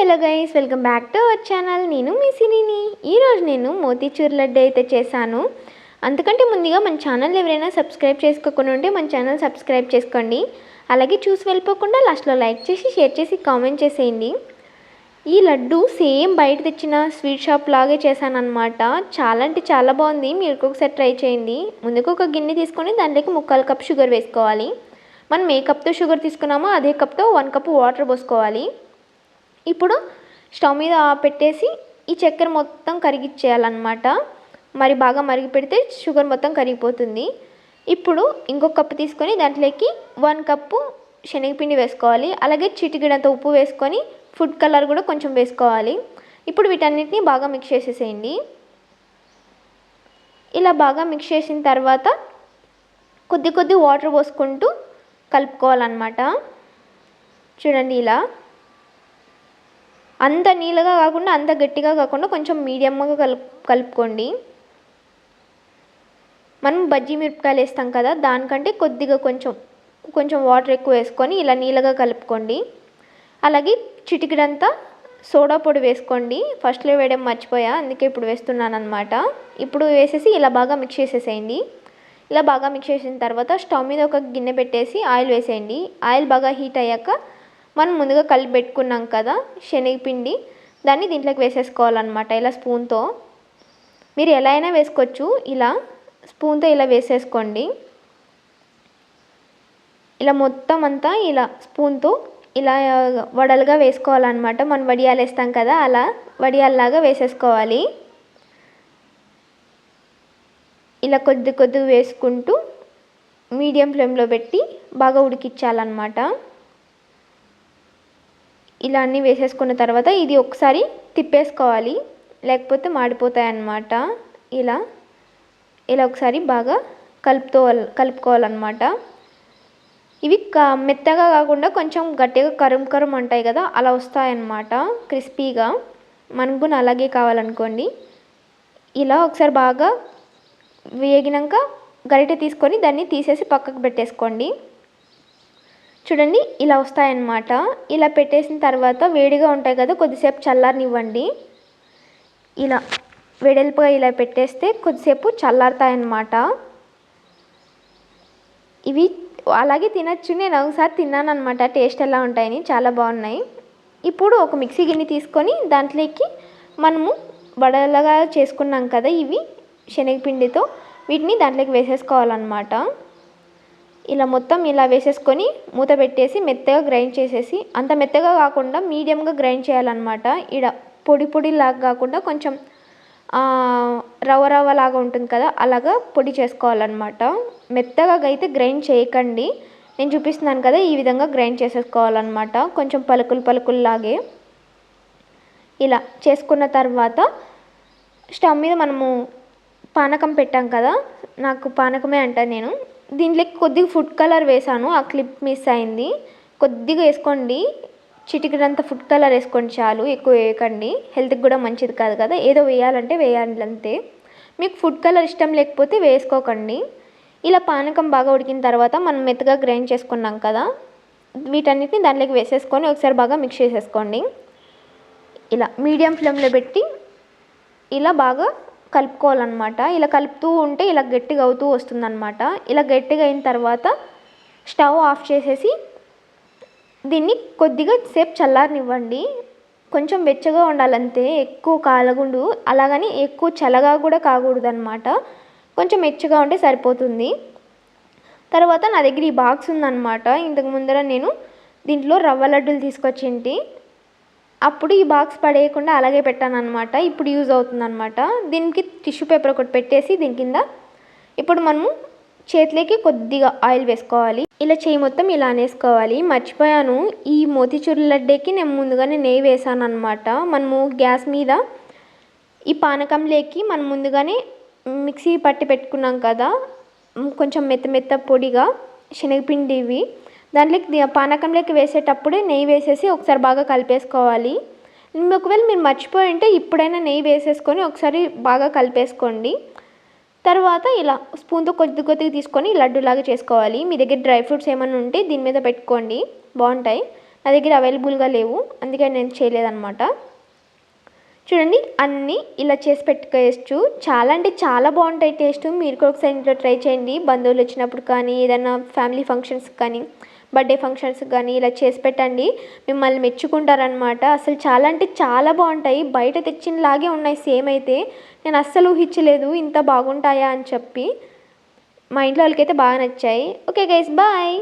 Hello guys, welcome back to our channel. నేను మీ సినీని. ఈరోజు నేను మోతీచూర్ లడ్డు అయితే చేశాను. అంతకంటే ముందుగా మన ఛానల్ ఎవరైనా సబ్స్క్రైబ్ చేసుకోకుండా ఉంటే మన ఛానల్ సబ్స్క్రైబ్ చేసుకోండి. అలాగే చూసి వెళ్ళిపోకుండా లాస్ట్లో లైక్ చేసి షేర్ చేసి కామెంట్ చేసేయండి. ఈ లడ్డు సేమ్ బయట తెచ్చిన స్వీట్ షాప్ లాగే చేశాను అనమాట. చాలా అంటే చాలా బాగుంది. మీరు ఒకసారి ట్రై చేయండి. ముందుకు ఒక గిన్నె తీసుకొని దాంట్లోకి 3/4 కప్ షుగర్ వేసుకోవాలి. మనం ఏ కప్తో షుగర్ తీసుకున్నామో అదే కప్తో 1 కప్ వాటర్ పోసుకోవాలి. ఇప్పుడు స్టవ్ మీద పెట్టేసి ఈ చక్కెర మొత్తం కరిగిచ్చేయాలన్నమాట. మరి బాగా మరిగి పెడితే షుగర్ మొత్తం కరిగిపోతుంది. ఇప్పుడు ఇంకొక కప్పు తీసుకొని దాంట్లోకి 1 కప్పు శనగపిండి వేసుకోవాలి. అలాగే చిటికెడంత ఉప్పు వేసుకొని ఫుడ్ కలర్ కూడా కొంచెం వేసుకోవాలి. ఇప్పుడు వీటన్నిటిని బాగా మిక్స్ చేసేసేయండి. ఇలా బాగా మిక్స్ చేసిన తర్వాత కొద్ది వాటర్ పోసుకుంటూ కలుపుకోవాలన్నమాట. చూడండి, ఇలా అంత నీళ్ళగా కాకుండా అంత గట్టిగా కాకుండా కొంచెం మీడియంగా కలుపుకోండి. మనం బజ్జీ మిరపకాయలు వేస్తాం కదా, దానికంటే కొద్దిగా కొంచెం వాటర్ ఎక్కువ వేసుకొని ఇలా నీళ్ళగా కలుపుకోండి. అలాగే చిటికెడంతా సోడా పొడి వేసుకోండి. ఫస్ట్లో వేయడం మర్చిపోయా, అందుకే ఇప్పుడు వేస్తున్నాను అనమాట. ఇప్పుడు వేసేసి ఇలా బాగా మిక్స్ చేసేసేయండి. ఇలా బాగా మిక్స్ చేసిన తర్వాత స్టవ్ మీద ఒక గిన్నె పెట్టేసి ఆయిల్ వేసేయండి. ఆయిల్ బాగా హీట్ అయ్యాక మనం ముందుగా కలిపి పెట్టుకున్నాం కదా శనగపిండి, దాన్ని దీంట్లోకి వేసేసుకోవాలన్నమాట. ఇలా స్పూన్తో మీరు ఎలా అయినా వేసుకోవచ్చు. ఇలా స్పూన్తో ఇలా వేసేసుకోండి. ఇలా మొత్తం అంతా ఇలా స్పూన్తో ఇలా వడలుగా వేసుకోవాలన్నమాట. మనం వడియాలు వేస్తాం కదా, అలా వడియాల్లాగా వేసేసుకోవాలి. ఇలా కొద్ది వేసుకుంటూ మీడియం ఫ్లేమ్లో పెట్టి బాగా ఉడికించాలన్నమాట. ఇలా అన్నీ వేసేసుకున్న తర్వాత ఇది ఒకసారి తిప్పేసుకోవాలి, లేకపోతే మాడిపోతాయి అన్నమాట. ఇలా ఒకసారి బాగా కలుపుకోవాలన్నమాట. ఇవి మెత్తగా కాకుండా కొంచెం గట్టిగా కరుం అంటాయి కదా, అలా వస్తాయన్నమాట క్రిస్పీగా. మనకు కూడా అలాగే కావాలనుకోండి. ఇలా ఒకసారి బాగా వేగినాక గరిటె తీసుకొని దాన్ని తీసేసి పక్కకు పెట్టేసుకోండి. చూడండి, ఇలా వస్తాయన్నమాట. ఇలా పెట్టేసిన తర్వాత వేడిగా ఉంటాయి కదా, కొద్దిసేపు చల్లారనివ్వండి. ఇలా వెడల్పుగా ఇలా పెట్టేస్తే కొద్దిసేపు చల్లారుతాయన్నమాట. ఇవి అలాగే తినచ్చు. నేను ఒకసారి తిన్నాను అనమాట, టేస్ట్ ఎలా ఉంటాయని. చాలా బాగున్నాయి. ఇప్పుడు ఒక మిక్సీ గిన్నె తీసుకొని దాంట్లోకి మనము వడలుగా చేసుకున్నాం కదా ఇవి శనగపిండితో, వీటిని దాంట్లోకి వేసేసుకోవాలన్నమాట. ఇలా మొత్తం ఇలా వేసేసుకొని మూత పెట్టేసి మెత్తగా గ్రైండ్ చేసేసి, అంత మెత్తగా కాకుండా మీడియంగా గ్రైండ్ చేయాలన్నమాట. ఇక్కడ పొడిలాగా కాకుండా కొంచెం రవ్వ లాగా ఉంటుంది కదా, అలాగా పొడి చేసుకోవాలన్నమాట. మెత్తగా అయితే గ్రైండ్ చేయకండి. నేను చూపిస్తున్నాను కదా, ఈ విధంగా గ్రైండ్ చేసేసుకోవాలన్నమాట. కొంచెం పలుకుల్లాగే ఇలా చేసుకున్న తర్వాత స్టవ్ మీద మనము పానకం పెట్టాం కదా, నాకు పానకమే అంటాను నేను. దీంట్లోకి కొద్దిగా ఫుడ్ కలర్ వేసాను, ఆ క్లిప్ మిస్ అయింది. కొద్దిగా వేసుకోండి, చిటికెడంత ఫుడ్ కలర్ వేసుకోండి చాలు, ఎక్కువ వేయకండి. హెల్త్కి కూడా మంచిది కాదు కదా, ఏదో వేయాలంటే వేయాలి అంతే. మీకు ఫుడ్ కలర్ ఇష్టం లేకపోతే వేసుకోకండి. ఇలా పానకం బాగా ఉడికిన తర్వాత మనం మెత్తగా గ్రైండ్ చేసుకున్నాం కదా, వీటన్నిటిని దాంట్లోకి వేసేసుకొని ఒకసారి బాగా మిక్స్ చేసేసుకోండి. ఇలా మీడియం ఫ్లేమ్లో పెట్టి ఇలా బాగా కలుపుకోవాలన్నమాట. ఇలా కలుపుతూ ఉంటే ఇలా గట్టిగా అవుతూ వస్తుందన్నమాట. ఇలా గట్టిగా అయిన తర్వాత స్టవ్ ఆఫ్ చేసేసి దీన్ని కొద్దిగా సేపు చల్లారనివ్వండి. కొంచెం వెచ్చగా ఉండాలంతే, ఎక్కువ కాలగుండు, అలాగని ఎక్కువ చల్లగా కూడా కాకూడదు అనమాట. కొంచెం వెచ్చగా ఉంటే సరిపోతుంది. తర్వాత నా దగ్గర ఈ బాక్స్ ఉందన్నమాట. ఇంతకు ముందర నేను దీంట్లో రవ్వ లడ్డూలు తీసుకొచ్చింటి, అప్పుడు ఈ బాక్స్ పడేయకుండా అలాగే పెట్టాను అనమాట. ఇప్పుడు యూజ్ అవుతుందన్నమాట. దీనికి టిష్యూ పేపర్ ఒకటి పెట్టేసి దీని కింద ఇప్పుడు మనము చేతిలోకి కొద్దిగా ఆయిల్ వేసుకోవాలి. ఇలా చేయి మొత్తం ఇలా అనేసుకోవాలి. మర్చిపోయాను, ఈ మోతీచూర్ లడ్డేకి నేను ముందుగానే నెయ్యి వేసాను అనమాట. మనము గ్యాస్ మీద ఈ పానకంలోకి మనం ముందుగానే మిక్సీ పట్టి పెట్టుకున్నాం కదా, కొంచెం మెత్త పొడిగా శనగపిండి ఇవి, దాంట్లోకి పానకంలోకి వేసేటప్పుడే నెయ్యి వేసేసి ఒకసారి బాగా కలిపేసుకోవాలి. ఒకవేళ మీరు మర్చిపోయి ఉంటే ఇప్పుడైనా నెయ్యి వేసేసుకొని ఒకసారి బాగా కలిపేసుకోండి. తర్వాత ఇలా స్పూన్తో కొద్దిగా తీసుకొని లడ్డూలాగా చేసుకోవాలి. మీ దగ్గర డ్రై ఫ్రూట్స్ ఏమైనా ఉంటే దీని మీద పెట్టుకోండి, బాగుంటాయి. నా దగ్గర అవైలబుల్గా లేవు, అందుకే నేను చేయలేదన్నమాట. చూడండి అన్నీ ఇలా చేసి పెట్టుకోవచ్చు. చాలా అంటే చాలా బాగుంటాయి టేస్ట్. మీరు కూడా ఒకసారి ఇంట్లో ట్రై చేయండి. బంధువులు వచ్చినప్పుడు కానీ, ఏదైనా ఫ్యామిలీ ఫంక్షన్స్ కానీ, బర్త్డే ఫంక్షన్స్ కానీ ఇలా చేసి పెట్టండి. మిమ్మల్ని మెచ్చుకుంటారనమాట. అసలు చాలా అంటే చాలా బాగుంటాయి. బయట తెచ్చినలాగే ఉన్నాయి సేమ్ అయితే. నేను అస్సలు ఊహించలేదు ఇంత బాగుంటాయా అని చెప్పి. మా ఇంట్లో వాళ్ళకైతే బాగా నచ్చాయి. Okay guys, bye.